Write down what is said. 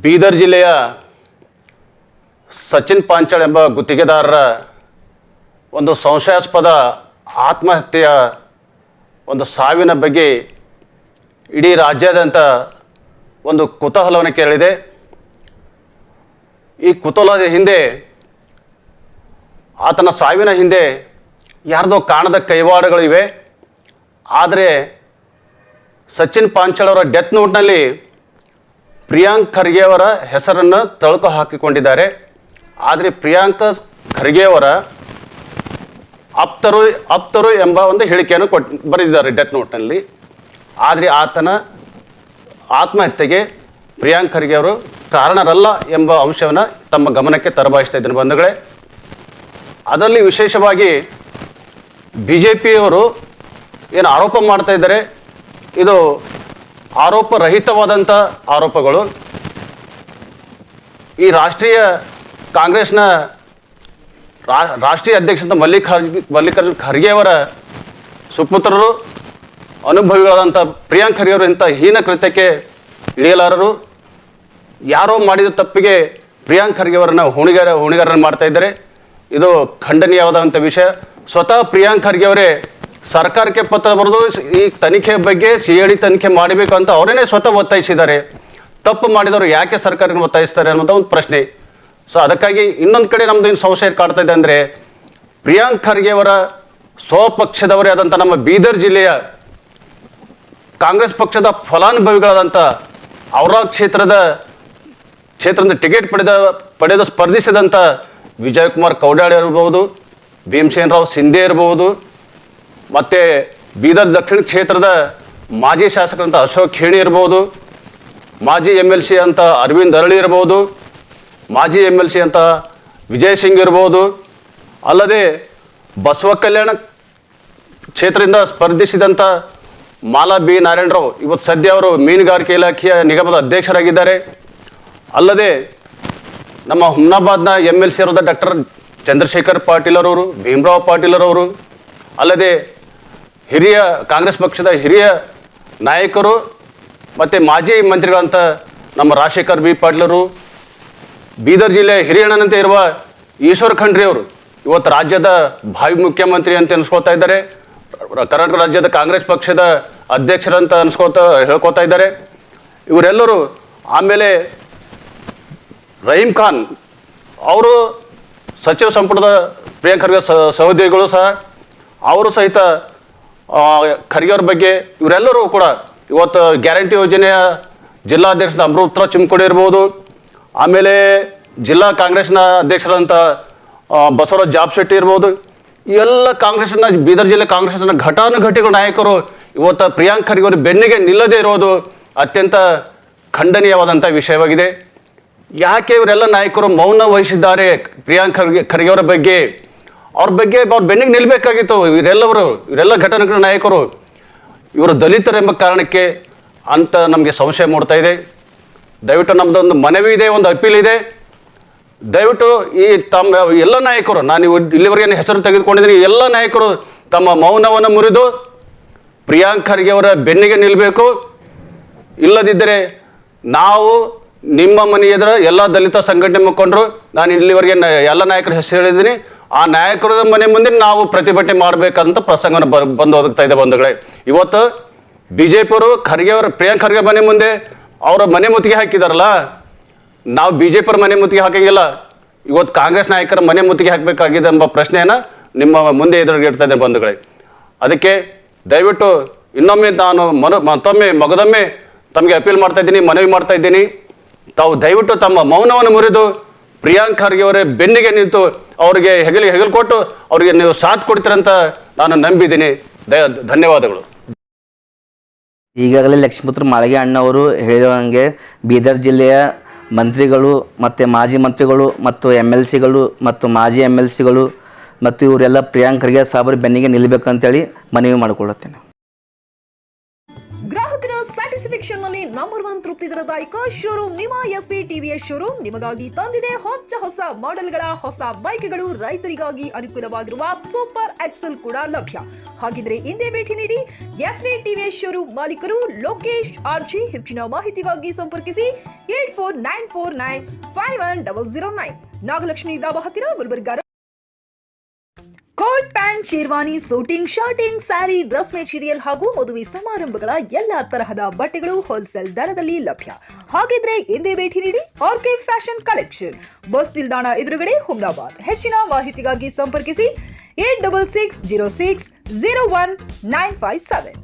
ಬೀದರ್ ಜಿಲ್ಲೆಯ ಸಚಿನ್ ಪಾಂಚಾಳ್ ಎಂಬ ಗುತ್ತಿಗೆದಾರರ ಒಂದು ಸಂಶಯಾಸ್ಪದ ಆತ್ಮಹತ್ಯೆಯ ಒಂದು ಸಾವಿನ ಬಗ್ಗೆ ಇಡೀ ರಾಜ್ಯಾದ್ಯಂತ ಒಂದು ಕುತೂಹಲವನ್ನು ಕೇಳಿದೆ. ಈ ಕುತೂಹಲದ ಹಿಂದೆ, ಆತನ ಸಾವಿನ ಹಿಂದೆ ಯಾರ್ದೋ ಕಾಣದ ಕೈವಾಡಗಳಿವೆ. ಆದರೆ ಸಚಿನ್ ಪಾಂಚಾಳ್ ಅವರ ಡೆತ್ ನೋಟ್ನಲ್ಲಿ ಪ್ರಿಯಾಂಕ್ ಖರ್ಗೆ ಅವರ ಹೆಸರನ್ನು ತಳುಕು ಹಾಕಿಕೊಂಡಿದ್ದಾರೆ. ಆದರೆ ಪ್ರಿಯಾಂಕ್ ಖರ್ಗೆ ಅವರ ಆಪ್ತರು ಎಂಬ ಒಂದು ಹೇಳಿಕೆಯನ್ನು ಬರೆದಿದ್ದಾರೆ ಡೆತ್ ನೋಟ್ನಲ್ಲಿ. ಆದರೆ ಆತನ ಆತ್ಮಹತ್ಯೆಗೆ ಪ್ರಿಯಾಂಕ್ ಖರ್ಗೆ ಅವರು ಕಾರಣರಲ್ಲ ಎಂಬ ಅಂಶವನ್ನು ತಮ್ಮ ಗಮನಕ್ಕೆ ತರಬಯಸ್ತಾ ಇದ್ದೀನಿ ಬಂಧುಗಳೇ. ಅದರಲ್ಲಿ ವಿಶೇಷವಾಗಿ BJPಯವರು ಏನು ಆರೋಪ ಮಾಡ್ತಾ ಇದ್ದಾರೆ, ಇದು ಆರೋಪರಹಿತವಾದಂಥ ಆರೋಪಗಳು. ಈ ರಾಷ್ಟ್ರೀಯ ಕಾಂಗ್ರೆಸ್ನ ರಾಷ್ಟ್ರೀಯ ಅಧ್ಯಕ್ಷ ಮಲ್ಲಿಕಾರ್ಜುನ್ ಖರ್ಗೆ ಅವರ ಸುಪುತ್ರರು, ಅನುಭವಿಗಳಾದಂಥ ಪ್ರಿಯಾಂಕ್ ಖರ್ಗೆ ಅವರು ಇಂಥ ಹೀನ ಕೃತ್ಯಕ್ಕೆ ಇಳಿಯಲಾರರು. ಯಾರೋ ಮಾಡಿದ ತಪ್ಪಿಗೆ ಪ್ರಿಯಾಂಕ್ ಖರ್ಗೆ ಅವರನ್ನು ಹೊಣೆಗಾರರನ್ನು ಮಾಡ್ತಾ ಇದ್ದಾರೆ. ಇದು ಖಂಡನೀಯವಾದಂಥ ವಿಷಯ. ಸ್ವತಃ ಪ್ರಿಯಾಂಕ್ ಖರ್ಗೆ ಅವರೇ ಸರ್ಕಾರಕ್ಕೆ ಪತ್ರ ಬರೆದು ಈ ತನಿಖೆ ಬಗ್ಗೆ CID ತನಿಖೆ ಮಾಡಬೇಕು ಅಂತ ಅವರೇನೇ ಸ್ವತಃ ಒತ್ತಾಯಿಸಿದ್ದಾರೆ. ತಪ್ಪು ಮಾಡಿದವರು ಯಾಕೆ ಸರ್ಕಾರಕ್ಕೆ ಒತ್ತಾಯಿಸ್ತಾರೆ ಅನ್ನೋದು ಒಂದು ಪ್ರಶ್ನೆ. ಸೊ ಅದಕ್ಕಾಗಿ ಇನ್ನೊಂದು ಕಡೆ ನಮ್ಮದು ಏನು ಸಂಶಯ ಕಾಡ್ತಾ ಇದೆ ಅಂದರೆ, ಪ್ರಿಯಾಂಕ್ ಖರ್ಗೆ ಅವರ ಸ್ವಪಕ್ಷದವರೇ ಆದಂಥ ನಮ್ಮ ಬೀದರ್ ಜಿಲ್ಲೆಯ ಕಾಂಗ್ರೆಸ್ ಪಕ್ಷದ ಫಲಾನುಭವಿಗಳಾದಂಥ ಔರಾದ್ ಕ್ಷೇತ್ರದ ಟಿಕೆಟ್ ಪಡೆದು ಸ್ಪರ್ಧಿಸಿದಂಥ ವಿಜಯಕುಮಾರ್ ಕೌಡಾಳಿ ಇರ್ಬೋದು, ಭೀಮಸೇನ್ ರಾವ್ ಸಿಂಧೆ ಇರ್ಬೋದು, ಮತ್ತು ಬೀದರ್ ದಕ್ಷಿಣ ಕ್ಷೇತ್ರದ ಮಾಜಿ ಶಾಸಕರಂಥ ಅಶೋಕ್ ಖೇಣಿ ಇರ್ಬೋದು, ಮಾಜಿ MLC ಅಂತ ಅರವಿಂದ್ ಅರಳಿ ಇರ್ಬೋದು, ಮಾಜಿ MLC ಅಂತ ವಿಜಯ್ ಸಿಂಗ್ ಇರ್ಬೋದು, ಅಲ್ಲದೆ ಬಸವ ಕಲ್ಯಾಣ ಕ್ಷೇತ್ರದಿಂದ ಸ್ಪರ್ಧಿಸಿದಂಥ ಮಾಲಾ B ನಾರಾಯಣರಾವ್ ಇವತ್ತು ಸದ್ಯ ಅವರು ಮೀನುಗಾರಿಕೆ ಇಲಾಖೆಯ ನಿಗಮದ ಅಧ್ಯಕ್ಷರಾಗಿದ್ದಾರೆ. ಅಲ್ಲದೆ ನಮ್ಮ ಹುಮ್ನಾಬಾದ್ನ MLC ಅವರಾದ ಡಾಕ್ಟರ್ ಚಂದ್ರಶೇಖರ್ ಪಾಟೀಲರವರು, ಭೀಮರಾವ್ ಪಾಟೀಲರವರು, ಅಲ್ಲದೆ ಕಾಂಗ್ರೆಸ್ ಪಕ್ಷದ ಹಿರಿಯ ನಾಯಕರು ಮತ್ತು ಮಾಜಿ ಮಂತ್ರಿಗಳಂತ ನಮ್ಮ ರಾಜಶೇಖರ್ B ಪಾಟೀಲರು, ಬೀದರ್ ಜಿಲ್ಲೆಯ ಹಿರಿಯಣ್ಣನಂತೆ ಇರುವ ಈಶ್ವರ್ ಖಂಡ್ರೆ ಅವರು ಇವತ್ತು ರಾಜ್ಯದ ಭಾವಿ ಮುಖ್ಯಮಂತ್ರಿ ಅಂತ ಅನ್ಸ್ಕೊಳ್ತಾ ಇದ್ದಾರೆ. ಕರ್ನಾಟಕ ರಾಜ್ಯದ ಕಾಂಗ್ರೆಸ್ ಪಕ್ಷದ ಅಧ್ಯಕ್ಷರಂತ ಹೇಳ್ಕೊತಾ ಇದ್ದಾರೆ ಇವರೆಲ್ಲರೂ. ಆಮೇಲೆ ರಹೀಮ್ ಖಾನ್ ಅವರು ಸಚಿವ ಸಂಪುಟದ ಪ್ರಿಯಾಂಕ್ ಖರ್ಗೆ ಸಹೋದ್ಯೋಗಿಗಳು ಸಹ, ಅವರು ಸಹಿತ ಖರ್ಗೆ ಅವ್ರ ಬಗ್ಗೆ ಇವರೆಲ್ಲರೂ ಕೂಡ ಇವತ್ತು ಗ್ಯಾರಂಟಿ ಯೋಜನೆಯ ಜಿಲ್ಲಾಧ್ಯಕ್ಷದ ಅಮೃತ ಚಿಮ್ಕೋಡಿ ಇರ್ಬೋದು, ಆಮೇಲೆ ಜಿಲ್ಲಾ ಕಾಂಗ್ರೆಸ್ನ ಅಧ್ಯಕ್ಷರಂಥ ಬಸವರಾಜ್ ಜಾಬ್ ಇರ್ಬೋದು, ಎಲ್ಲ ಕಾಂಗ್ರೆಸ್ನ ಬೀದರ್ ಜಿಲ್ಲೆ ಕಾಂಗ್ರೆಸ್ನ ಘಟಾನುಘಟಿಗಳ ನಾಯಕರು ಇವತ್ತು ಪ್ರಿಯಾಂಕ್ ಖರ್ಗೆ ಅವರು ಬೆನ್ನಿಗೆ ನಿಲ್ಲದೇ ಇರೋದು ಅತ್ಯಂತ ಖಂಡನೀಯವಾದಂಥ ವಿಷಯವಾಗಿದೆ. ಯಾಕೆ ಇವರೆಲ್ಲ ನಾಯಕರು ಮೌನ ವಹಿಸಿದ್ದಾರೆ ಪ್ರಿಯಾಂಕ್ ಖರ್ಗೆ ಅವರ ಬಗ್ಗೆ? ಅವ್ರ ಬೆನ್ನಿಗೆ ನಿಲ್ಲಬೇಕಾಗಿತ್ತು. ಇವರೆಲ್ಲ ಘಟನೆಗಳ ನಾಯಕರು ಇವರು ದಲಿತರೆಂಬ ಕಾರಣಕ್ಕೆ ಅಂತ ನಮಗೆ ಸಂಶಯ ಮೂಡ್ತಾ ಇದೆ. ದಯವಿಟ್ಟು ನಮ್ಮದೊಂದು ಮನವಿ ಇದೆ, ಒಂದು ಅಪೀಲ್ ಇದೆ. ದಯವಿಟ್ಟು ಈ ತಮ್ಮ ಎಲ್ಲ ನಾಯಕರು, ನಾನು ಇಲ್ಲಿವರೆಗೆ ಹೆಸರು ತೆಗೆದುಕೊಂಡಿದ್ದೀನಿ, ಎಲ್ಲ ನಾಯಕರು ತಮ್ಮ ಮೌನವನ್ನು ಮುರಿದು ಪ್ರಿಯಾಂಕ್ ಖರ್ಗೆ ಅವರ ಬೆನ್ನಿಗೆ ನಿಲ್ಲಬೇಕು. ಇಲ್ಲದಿದ್ದರೆ ನಾವು ನಿಮ್ಮ ಮನೆ ಎದುರು ಎಲ್ಲ ದಲಿತ ಸಂಘಟನೆ ಮುಖಂಡರು, ನಾನು ಇಲ್ಲಿವರೆಗೆ ಎಲ್ಲ ನಾಯಕರ ಹೆಸರು ಹೇಳಿದ್ದೀನಿ, ಆ ನಾಯಕರ ಮನೆ ಮುಂದೆ ನಾವು ಪ್ರತಿಭಟನೆ ಮಾಡಬೇಕಂತ ಪ್ರಸಂಗವನ್ನು ಬಂದು ಒದಗ್ತಾ ಇದೆ ಬಂಧುಗಳೇ. ಇವತ್ತು BJPಯವರು ಪ್ರಿಯಾಂಕ್ ಖರ್ಗೆ ಮನೆ ಮುಂದೆ ಅವರ ಮನೆ ಮುತ್ತಿಗೆ ಹಾಕಿದಾರಲ್ಲ, ನಾವು BJPಯವ್ರ ಮನೆ ಮುತ್ತಿಗೆ ಹಾಕಂಗಿಲ್ಲ. ಇವತ್ತು ಕಾಂಗ್ರೆಸ್ ನಾಯಕರ ಮನೆ ಮುತ್ತಿಗೆ ಹಾಕಬೇಕಾಗಿದೆ ಎಂಬ ಪ್ರಶ್ನೆಯನ್ನು ನಿಮ್ಮ ಮುಂದೆ ಎದುರುಗಿಡ್ತಾ ಇದೆ ಬಂಧುಗಳೇ. ಅದಕ್ಕೆ ದಯವಿಟ್ಟು ಇನ್ನೊಮ್ಮೆ ನಾನು ಮಗದೊಮ್ಮೆ ತಮಗೆ ಅಪೀಲ್ ಮಾಡ್ತಾ ಇದ್ದೀನಿ, ಮನವಿ ಮಾಡ್ತಾ ಇದ್ದೀನಿ. ತಾವು ದಯವಿಟ್ಟು ತಮ್ಮ ಮೌನವನ್ನು ಮುರಿದು ಪ್ರಿಯಾಂಕ್ ಖರ್ಗೆ ಅವರೇ ಬೆನ್ನಿಗೆ ನಿಂತು ಅವರಿಗೆ ಹೆಗಲು ಕೊಟ್ಟು ಅವರಿಗೆ ನೀವು ಸಾಥ್ ಕೊಡ್ತೀರಂತ ನಾನು ನಂಬಿದ್ದೀನಿ. ಧನ್ಯವಾದಗಳು. ಈಗಾಗಲೇ ಲಕ್ಷ್ಮೀಪುತ್ರ ಮಾಳಿಗೆ ಅಣ್ಣವರು ಹೇಳಿದಂಗೆ ಬೀದರ್ ಜಿಲ್ಲೆಯ ಮಂತ್ರಿಗಳು ಮತ್ತು ಮಾಜಿ ಮಂತ್ರಿಗಳು ಮತ್ತು MLCಗಳು ಮತ್ತು ಮಾಜಿ MLCಗಳು ಮತ್ತು ಇವರೆಲ್ಲ ಪ್ರಿಯಾಂಕ್ ಖರ್ಗೆ ಸಾಬರ್ ಬೆನ್ನಿಗೆ ನಿಲ್ಲಬೇಕಂತೇಳಿ ಮನವಿ ಮಾಡಿಕೊಳ್ಳುತ್ತೇನೆ. ಗ್ರಾಹಕರ ಸ್ಯಾಟಿಸ್ಫ್ಯಾಕ್ಷನ್ ನಲ್ಲಿ ನಂಬರ್ 1 ತೃಪ್ತಿದಾಯಕ ಶೋರೂಮ್ ನಿಮ್ಮ ಎಸ್ಪಿ ಟಿವಿಎಸ್ ಶೋರೂಮ್ ನಿಮಗಾಗಿ ತಂದಿದೆ ಹೊಸ ಮಾಡೆಲ್ಗಳ ಹೊಸ ಬೈಕ್ಗಳು. ರೈತರಿಗಾಗಿ ಅನುಕೂಲವಾಗಿರುವ ಸೂಪರ್ ಎಕ್ಸೆಲ್ ಕೂಡ ಲಭ್ಯ. ಹಾಗಿದ್ರೆ ಹಿಂದೆ ಭೇಟಿ ನೀಡಿ ಎಸ್ಪಿ ಟಿವಿಎಸ್ ಶೋರೂಮ್ ಮಾಲೀಕರು ಲೋಕೇಶ್ ಆರ್ಜಿ. ಹೆಚ್ಚಿನ ಮಾಹಿತಿಗಾಗಿ ಸಂಪರ್ಕಿಸಿ 8494951009. ನಾಗಲಕ್ಷ್ಮಿ ದಾಬಾ ಹತ್ತಿರ, Gulbarga. Coat pant, sherwani, suiting, shirting, sari, dress material ಹಾಗೂ ಮದುವೆ ಸಮಾರಂಭಗಳ ಎಲ್ಲಾ ತರಹದ ಬಟ್ಟೆಗಳು ಹೋಲ್ಸೇಲ್ ದರದಲ್ಲಿ ಲಭ್ಯ. ಹಾಗಿದ್ರೆ ಹಿಂದೆ ಭೇಟಿ ನೀಡಿ ಆರ್ಕೆ ಫ್ಯಾಷನ್ ಕಲೆಕ್ಷನ್, ಬಸ್ ನಿಲ್ದಾಣ ಎದುರುಗಡೆ, ಹುಮ್ನಾಬಾದ್. ಹೆಚ್ಚಿನ ಮಾಹಿತಿಗಾಗಿ ಸಂಪರ್ಕಿಸಿ 8660601957.